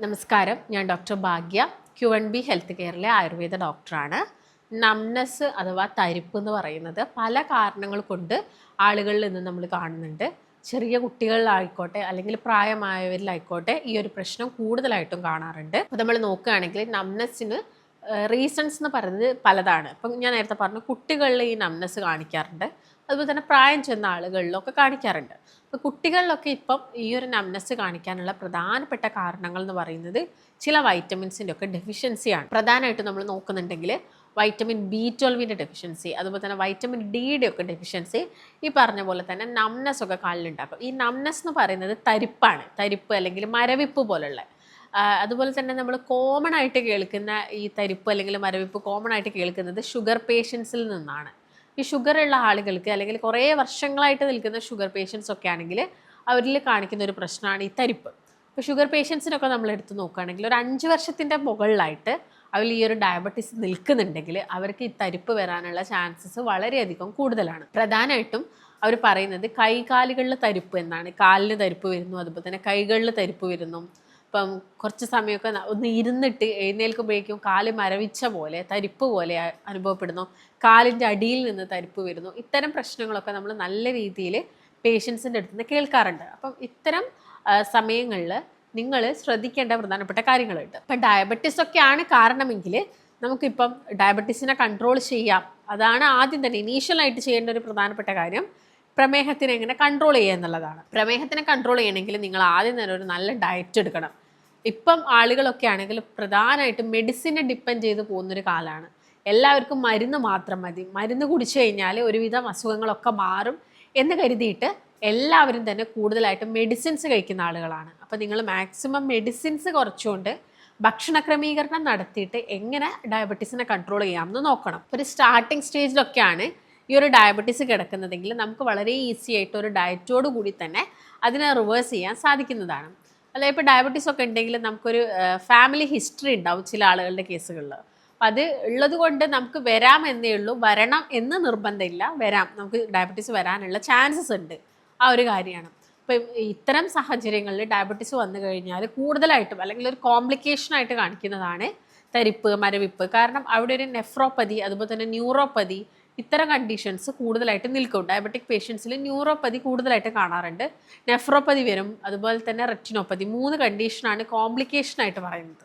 നമസ്കാരം, ഞാൻ ഡോക്ടർ ഭാഗ്യ, Q&B health കെയറിലെ Ayurveda ഡോക്ടറാണ്. നംനസ് അഥവാ തരിപ്പ് എന്ന് പറയുന്നത് പല കാരണങ്ങൾ കൊണ്ട് ആളുകളിൽ നിന്ന് നമ്മൾ കാണുന്നുണ്ട്. ചെറിയ കുട്ടികളിലായിക്കോട്ടെ അല്ലെങ്കിൽ പ്രായമായവരിലായിക്കോട്ടെ ഈ ഒരു പ്രശ്നം കൂടുതലായിട്ടും കാണാറുണ്ട്. അപ്പോൾ നമ്മൾ നോക്കുകയാണെങ്കിൽ നംനസിന് റീസൺസ് എന്ന് പറയുന്നത് പലതാണ്. ഇപ്പം ഞാൻ നേരത്തെ പറഞ്ഞു, കുട്ടികളിൽ ഈ നംനസ് കാണിക്കാറുണ്ട്, അതുപോലെ തന്നെ പ്രായം ചെന്ന ആളുകളിലൊക്കെ കാണിക്കാറുണ്ട്. അപ്പോൾ കുട്ടികളിലൊക്കെ ഇപ്പം ഈ ഒരു നംനസ് കാണിക്കാനുള്ള പ്രധാനപ്പെട്ട കാരണങ്ങൾ എന്ന് പറയുന്നത് ചില വൈറ്റമിൻസിൻ്റെ ഒക്കെ ഡെഫിഷ്യൻസിയാണ്. പ്രധാനമായിട്ടും നമ്മൾ നോക്കുന്നുണ്ടെങ്കിൽ വൈറ്റമിൻ B12 ഡെഫിഷ്യൻസി, അതുപോലെ തന്നെ വൈറ്റമിൻ ഡിയുടെ ഒക്കെ ഡെഫിഷ്യൻസി ഈ പറഞ്ഞ പോലെ തന്നെ നംനസ് ഒക്കെ കാലിലുണ്ടാക്കും. ഈ നംനസ് എന്ന് പറയുന്നത് തരിപ്പാണ്, തരിപ്പ് അല്ലെങ്കിൽ മരവിപ്പ് പോലുള്ള. അതുപോലെ തന്നെ നമ്മൾ കോമൺ ആയിട്ട് കേൾക്കുന്ന ഈ തരിപ്പ് അല്ലെങ്കിൽ മരവിപ്പ് കോമൺ ആയിട്ട് കേൾക്കുന്നത് ഷുഗർ പേഷ്യൻസിൽ നിന്നാണ്. ഈ ഷുഗർ ഉള്ള ആളുകൾക്ക് അല്ലെങ്കിൽ കുറേ വർഷങ്ങളായിട്ട് നിൽക്കുന്ന ഷുഗർ പേഷ്യൻസ് ഒക്കെ ആണെങ്കിൽ അവരിൽ കാണിക്കുന്ന ഒരു പ്രശ്നമാണ് ഈ തരിപ്പ്. ഇപ്പോൾ ഷുഗർ പേഷ്യൻസിനൊക്കെ നമ്മൾ എടുത്ത് നോക്കുകയാണെങ്കിൽ ഒരു 5 വർഷത്തിൻ്റെ മുകളിലായിട്ട് അവരിൽ ഈ ഒരു ഡയബറ്റീസ് നിൽക്കുന്നുണ്ടെങ്കിൽ അവർക്ക് ഈ തരിപ്പ് വരാനുള്ള ചാൻസസ് വളരെയധികം കൂടുതലാണ്. പ്രധാനമായിട്ടും അവർ പറയുന്നത് കൈകാലുകളിൽ തരിപ്പ് എന്നാണ്. കാലിന് തരിപ്പ് വരുന്നു, അതുപോലെ തന്നെ കൈകളിൽ തരിപ്പ് വരുന്നു. ഇപ്പം കുറച്ച് സമയമൊക്കെ ഒന്ന് ഇരുന്നിട്ട് എഴുന്നേൽക്കുമ്പോഴേക്കും കാല് മരവിച്ച പോലെ തരിപ്പ് പോലെ അനുഭവപ്പെടുന്നു, കാലിൻ്റെ അടിയിൽ നിന്ന് തരിപ്പ് വരുന്നു. ഇത്തരം പ്രശ്നങ്ങളൊക്കെ നമ്മൾ നല്ല രീതിയിൽ പേഷ്യൻസിൻ്റെ അടുത്ത് നിന്ന് കേൾക്കാറുണ്ട്. അപ്പം ഇത്തരം സമയങ്ങളിൽ നിങ്ങൾ ശ്രദ്ധിക്കേണ്ട പ്രധാനപ്പെട്ട കാര്യങ്ങളുണ്ട്. ഇപ്പം ഡയബറ്റീസ് ഒക്കെയാണ് കാരണമെങ്കിൽ നമുക്കിപ്പം ഡയബറ്റീസിനെ കൺട്രോൾ ചെയ്യാം. അതാണ് ആദ്യം തന്നെ ഇനീഷ്യലായിട്ട് ചെയ്യേണ്ട ഒരു പ്രധാനപ്പെട്ട കാര്യം. പ്രമേഹത്തിനെ എങ്ങനെ കൺട്രോൾ ചെയ്യുക എന്നുള്ളതാണ്. പ്രമേഹത്തിനെ കൺട്രോൾ ചെയ്യണമെങ്കിൽ നിങ്ങൾ ആദ്യം തന്നെ ഒരു നല്ല ഡയറ്റ് എടുക്കണം. ഇപ്പം ആളുകളൊക്കെ ആണെങ്കിൽ പ്രധാനമായിട്ടും മെഡിസിനെ ഡിപ്പെൻഡ് ചെയ്ത് പോകുന്നൊരു കാലമാണ്. എല്ലാവർക്കും മരുന്ന് മാത്രം മതി, മരുന്ന് കുടിച്ചു കഴിഞ്ഞാൽ ഒരുവിധം അസുഖങ്ങളൊക്കെ മാറും എന്ന് കരുതിയിട്ട് എല്ലാവരും തന്നെ കൂടുതലായിട്ടും മെഡിസിൻസ് കഴിക്കുന്ന ആളുകളാണ്. അപ്പോൾ നിങ്ങൾ മാക്സിമം മെഡിസിൻസ് കുറച്ചുകൊണ്ട് ഭക്ഷണ ക്രമീകരണം നടത്തിയിട്ട് എങ്ങനെ ഡയബറ്റീസിനെ കൺട്രോൾ ചെയ്യാമെന്ന് നോക്കണം. ഒരു സ്റ്റാർട്ടിങ് സ്റ്റേജിലൊക്കെയാണ് ഈ ഒരു ഡയബറ്റീസ് കിടക്കുന്നതെങ്കിൽ നമുക്ക് വളരെ ഈസി ആയിട്ട് ഒരു ഡയറ്റോട് കൂടി തന്നെ അതിനെ റിവേഴ്സ് ചെയ്യാൻ സാധിക്കുന്നതാണ്. അതായത് ഇപ്പോൾ ഡയബറ്റീസ് ഒക്കെ ഉണ്ടെങ്കിൽ നമുക്കൊരു ഫാമിലി ഹിസ്റ്ററി ഉണ്ടാവും ചില ആളുകളുടെ കേസുകളിൽ. അപ്പം അത് ഉള്ളത് കൊണ്ട് നമുക്ക് വരാം എന്നേ ഉള്ളൂ, വരണം എന്ന് നിർബന്ധമില്ല. നമുക്ക് ഡയബറ്റീസ് വരാനുള്ള ചാൻസസ് ഉണ്ട്, ആ ഒരു കാര്യമാണ്. ഇപ്പം ഇത്തരം സാഹചര്യങ്ങളിൽ ഡയബറ്റീസ് വന്നു കഴിഞ്ഞാൽ കൂടുതലായിട്ടും അല്ലെങ്കിൽ ഒരു കോംപ്ലിക്കേഷനായിട്ട് കാണിക്കുന്നതാണ് തരിപ്പ്, മരവിപ്പ്. കാരണം അവിടെ ഒരു നെഫ്രോപ്പതി, അതുപോലെ തന്നെ ന്യൂറോപ്പതി, ഇത്തരം കണ്ടീഷൻസ് കൂടുതലായിട്ട് നിൽക്കും. ഡയബറ്റിക് പേഷ്യൻസിൽ ന്യൂറോപ്പതി കൂടുതലായിട്ട് കാണാറുണ്ട്, നെഫ്രോപ്പതി വരും, അതുപോലെ തന്നെ റെറ്റിനോപ്പതി. 3 കണ്ടീഷനാണ് കോംപ്ലിക്കേഷനായിട്ട് പറയുന്നത്.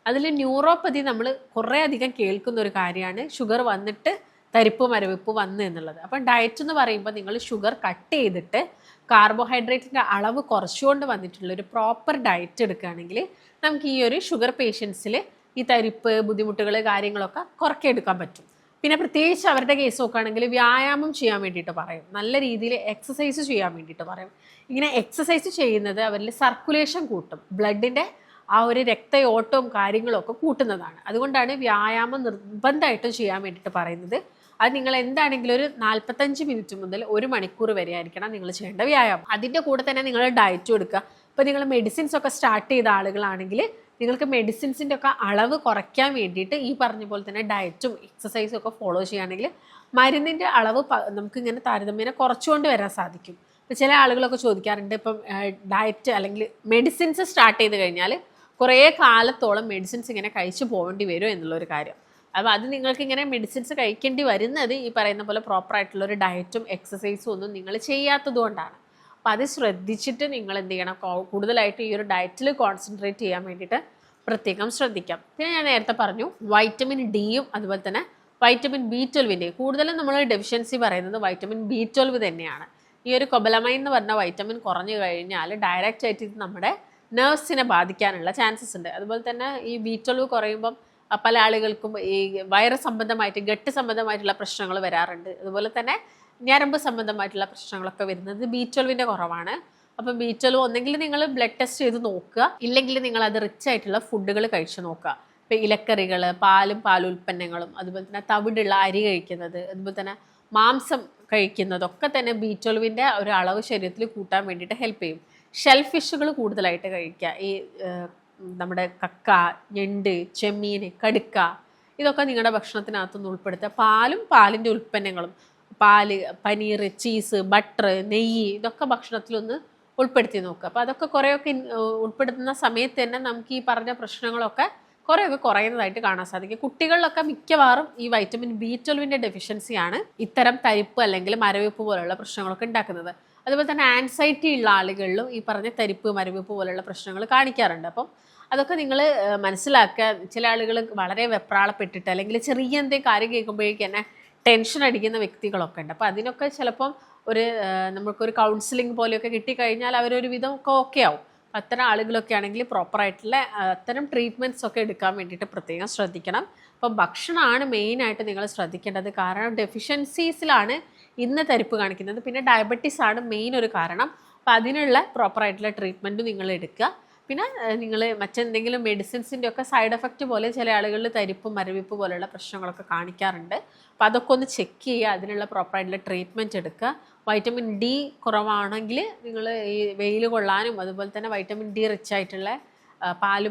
അതിൽ ന്യൂറോപ്പതി നമ്മൾ കുറേ അധികം കേൾക്കുന്ന ഒരു കാര്യമാണ്, ഷുഗർ വന്നിട്ട് തരിപ്പ് മരവിപ്പ് വന്നു എന്നുള്ളത്. അപ്പം ഡയറ്റ് എന്ന് പറയുമ്പോൾ നിങ്ങൾ ഷുഗർ കട്ട് ചെയ്തിട്ട് കാർബോഹൈഡ്രേറ്റിൻ്റെ അളവ് കുറച്ചുകൊണ്ട് വന്നിട്ടുള്ള ഒരു പ്രോപ്പർ ഡയറ്റ് എടുക്കുകയാണെങ്കിൽ നമുക്ക് ഈ ഒരു ഷുഗർ പേഷ്യൻസിൽ ഈ തരിപ്പ് ബുദ്ധിമുട്ടുകൾ കാര്യങ്ങളൊക്കെ കുറയ്ക്കെടുക്കാൻ പറ്റും. പിന്നെ പ്രത്യേകിച്ച് അവരുടെ കേസ് നോക്കുകയാണെങ്കിൽ വ്യായാമം ചെയ്യാൻ വേണ്ടിയിട്ട് പറയും, നല്ല രീതിയിൽ എക്സസൈസ് ചെയ്യാൻ വേണ്ടിയിട്ട് പറയും. ഇങ്ങനെ എക്സസൈസ് ചെയ്യുന്നത് അവരിൽ സർക്കുലേഷൻ കൂട്ടും, ബ്ലഡിൻ്റെ ആ ഒരു രക്തയോട്ടവും കാര്യങ്ങളും ഒക്കെ കൂട്ടുന്നതാണ്. അതുകൊണ്ടാണ് വ്യായാമം നിർബന്ധമായിട്ടും ചെയ്യാൻ വേണ്ടിയിട്ട് പറയുന്നത്. അത് നിങ്ങൾ എന്താണെങ്കിലും ഒരു 45 മിനിറ്റ് മുതൽ 1 മണിക്കൂർ വരെ ആയിരിക്കണം നിങ്ങൾ ചെയ്യേണ്ട വ്യായാമം. അതിൻ്റെ കൂടെ തന്നെ നിങ്ങൾ ഡയറ്റും എടുക്കുക. ഇപ്പോൾ നിങ്ങൾ മെഡിസിൻസ് ഒക്കെ സ്റ്റാർട്ട് ചെയ്ത ആളുകളാണെങ്കിൽ നിങ്ങൾക്ക് മെഡിസിൻസിൻ്റെ ഒക്കെ അളവ് കുറയ്ക്കാൻ വേണ്ടിയിട്ട് ഈ പറഞ്ഞ പോലെ തന്നെ ഡയറ്റും എക്സസൈസും ഒക്കെ ഫോളോ ചെയ്യുകയാണെങ്കിൽ മരുന്നിൻ്റെ അളവ് നമുക്കിങ്ങനെ താരതമ്യേന കുറച്ചുകൊണ്ട് വരാൻ സാധിക്കും. ഇപ്പോൾ ചില ആളുകളൊക്കെ ചോദിക്കാറുണ്ട്, ഇപ്പം ഡയറ്റ് അല്ലെങ്കിൽ മെഡിസിൻസ് സ്റ്റാർട്ട് ചെയ്ത് കഴിഞ്ഞാൽ കുറേ കാലത്തോളം മെഡിസിൻസ് ഇങ്ങനെ കഴിച്ചു പോകേണ്ടി വരും എന്നുള്ളൊരു കാര്യം. അപ്പോൾ അത് നിങ്ങൾക്ക് ഇങ്ങനെ മെഡിസിൻസ് കഴിക്കേണ്ടി വരുന്നത് ഈ പറയുന്ന പോലെ പ്രോപ്പറായിട്ടുള്ളൊരു ഡയറ്റും എക്സസൈസും ഒന്നും നിങ്ങൾ ചെയ്യാത്തത് കൊണ്ടാണ്. അപ്പോൾ അത് ശ്രദ്ധിച്ചിട്ട് നിങ്ങൾ എന്ത് ചെയ്യണം, കൂടുതലായിട്ട് ഈ ഒരു ഡയറ്റിൽ കോൺസെൻട്രേറ്റ് ചെയ്യാൻ വേണ്ടിയിട്ട് പ്രത്യേകം ശ്രദ്ധിക്കാം. പിന്നെ ഞാൻ നേരത്തെ പറഞ്ഞു വൈറ്റമിൻ ഡിയും അതുപോലെ തന്നെ വൈറ്റമിൻ B12 കൂടുതലും നമ്മൾ ഡെഫിഷ്യൻസി പറയുന്നത് വൈറ്റമിൻ B12 തന്നെയാണ്. ഈ ഒരു കൊബലമൈൻ എന്ന് പറഞ്ഞ വൈറ്റമിൻ കുറഞ്ഞു കഴിഞ്ഞാൽ ഡയറക്റ്റ് ആയിട്ട് ഇത് നമ്മുടെ നെർവ്സിനെ ബാധിക്കാനുള്ള ചാൻസസ് ഉണ്ട്. അതുപോലെ തന്നെ ഈ B12 കുറയുമ്പം പല ആളുകൾക്കും ഈ വൈറസ് സംബന്ധമായിട്ട് ഗട്ട് സംബന്ധമായിട്ടുള്ള പ്രശ്നങ്ങൾ വരാറുണ്ട്. അതുപോലെ തന്നെ ഞരമ്പ് സംബന്ധമായിട്ടുള്ള പ്രശ്നങ്ങളൊക്കെ വരുന്നത് B12 കുറവാണ്. അപ്പം B12 ഒന്നെങ്കിൽ നിങ്ങൾ ബ്ലഡ് ടെസ്റ്റ് ചെയ്ത് നോക്കുക, ഇല്ലെങ്കിൽ നിങ്ങൾ അത് റിച്ച് ആയിട്ടുള്ള ഫുഡുകൾ കഴിച്ച് നോക്കുക. ഇപ്പോൾ ഇലക്കറികൾ, പാലും പാലുൽപ്പന്നങ്ങളും, അതുപോലെ തന്നെ തവിടുള്ള അരി കഴിക്കുന്നത്, അതുപോലെ തന്നെ മാംസം കഴിക്കുന്നതൊക്കെ തന്നെ B12 ഒരു അളവ് ശരീരത്തിൽ കൂട്ടാൻ വേണ്ടിയിട്ട് ഹെൽപ്പ് ചെയ്യും. ഷെൽ ഫിഷുകൾ കൂടുതലായിട്ട് കഴിക്കുക. ഈ നമ്മുടെ കക്ക, ഞണ്ട്, ചെമ്മീൻ, കടുക്ക, ഇതൊക്കെ നിങ്ങളുടെ ഭക്ഷണത്തിനകത്തുനിന്ന് ഉൾപ്പെടുത്തുക. പാലും പാലിൻ്റെ ഉൽപ്പന്നങ്ങളും, പാല്, പനീർ, ചീസ്, ബട്ടർ, നെയ്യ്, ഇതൊക്കെ ഭക്ഷണത്തിലൊന്ന് ഉൾപ്പെടുത്തി നോക്കുക. അപ്പോൾ അതൊക്കെ കുറേയൊക്കെ ഉൾപ്പെടുത്തുന്ന സമയത്ത് തന്നെ നമുക്ക് ഈ പറഞ്ഞ പ്രശ്നങ്ങളൊക്കെ കുറേയൊക്കെ കുറയുന്നതായിട്ട് കാണാൻ സാധിക്കും. കുട്ടികളിലൊക്കെ മിക്കവാറും ഈ വൈറ്റമിൻ B12 ഡെഫിഷ്യൻസിയാണ് ഇത്തരം തരിപ്പ് അല്ലെങ്കിൽ മരവിപ്പ് പോലുള്ള പ്രശ്നങ്ങളൊക്കെ ഉണ്ടാക്കുന്നത്. അതുപോലെ തന്നെ ആൻസൈറ്റി ഉള്ള ആളുകളിലും ഈ പറഞ്ഞ തരിപ്പ് മരവിപ്പ് പോലുള്ള പ്രശ്നങ്ങൾ കാണിക്കാറുണ്ട്. അപ്പം അതൊക്കെ നിങ്ങൾ മനസ്സിലാക്കുക. ചില ആളുകൾ വളരെ വെപ്രാളപ്പെട്ടിട്ട് അല്ലെങ്കിൽ ചെറിയ എന്തെങ്കിലും കാര്യം കേൾക്കുമ്പോഴേക്കും തന്നെ ടെൻഷൻ അടിക്കുന്ന വ്യക്തികളൊക്കെ ഉണ്ട്. അപ്പോൾ അതിനൊക്കെ ചിലപ്പം നമുക്കൊരു കൗൺസിലിംഗ് പോലെയൊക്കെ കിട്ടിക്കഴിഞ്ഞാൽ അവരൊരു വിധം ഒക്കെ ഓക്കെ ആവും. അത്തരം ആളുകളൊക്കെ ആണെങ്കിൽ പ്രോപ്പറായിട്ടുള്ള അത്തരം ട്രീറ്റ്മെൻറ്റ്സ് ഒക്കെ എടുക്കാൻ വേണ്ടിയിട്ട് പ്രത്യേകം ശ്രദ്ധിക്കണം. അപ്പോൾ ഭക്ഷണമാണ് മെയിനായിട്ട് നിങ്ങൾ ശ്രദ്ധിക്കേണ്ടത്. കാരണം ഡെഫിഷ്യൻസീസിലാണ് ഇന്ന് തരിപ്പ് കാണിക്കുന്നത്. പിന്നെ ഡയബറ്റീസ് ആണ് മെയിൻ ഒരു കാരണം. അപ്പോൾ അതിനുള്ള പ്രോപ്പറായിട്ടുള്ള ട്രീറ്റ്മെൻറ്റ് നിങ്ങൾ എടുക്കുക. പിന്നെ നിങ്ങൾ മറ്റെന്തെങ്കിലും മെഡിസിൻസിൻ്റെ ഒക്കെ സൈഡ് എഫക്റ്റ് പോലെ ചില ആളുകളിൽ തരിപ്പ് മരവിപ്പ് പോലെയുള്ള പ്രശ്നങ്ങളൊക്കെ കാണിക്കാറുണ്ട്. അപ്പോൾ അതൊക്കെ ഒന്ന് ചെക്ക് ചെയ്യുക, അതിനുള്ള പ്രോപ്പറായിട്ടുള്ള ട്രീറ്റ്മെൻറ്റ് എടുക്കുക. വൈറ്റമിൻ D കുറവാണെങ്കിൽ നിങ്ങൾ ഈ വെയിൽ കൊള്ളാനും അതുപോലെ തന്നെ വൈറ്റമിൻ D റിച്ച് ആയിട്ടുള്ള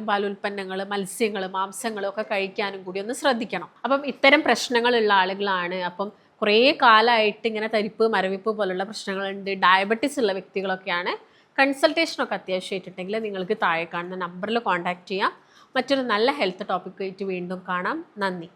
പാലുൽപ്പന്നങ്ങൾ, മത്സ്യങ്ങൾ, മാംസങ്ങളും ഒക്കെ കഴിക്കാനും കൂടി ഒന്ന് ശ്രദ്ധിക്കണം. അപ്പം ഇത്തരം പ്രശ്നങ്ങളുള്ള ആളുകളാണ്, അപ്പം കുറേ കാലമായിട്ട് ഇങ്ങനെ തരിപ്പ് മരവിപ്പ് പോലുള്ള പ്രശ്നങ്ങളുണ്ട്, ഡയബറ്റീസ് ഉള്ള വ്യക്തികളൊക്കെയാണ്, കൺസൾട്ടേഷനൊക്കെ അത്യാവശ്യമായിട്ടുണ്ടെങ്കിൽ നിങ്ങൾക്ക് താഴെ കാണുന്ന നമ്പറിൽ കോൺടാക്റ്റ് ചെയ്യാം. മറ്റൊരു നല്ല ഹെൽത്ത് ടോപ്പിക്കായിട്ട് വീണ്ടും കാണാം. നന്ദി.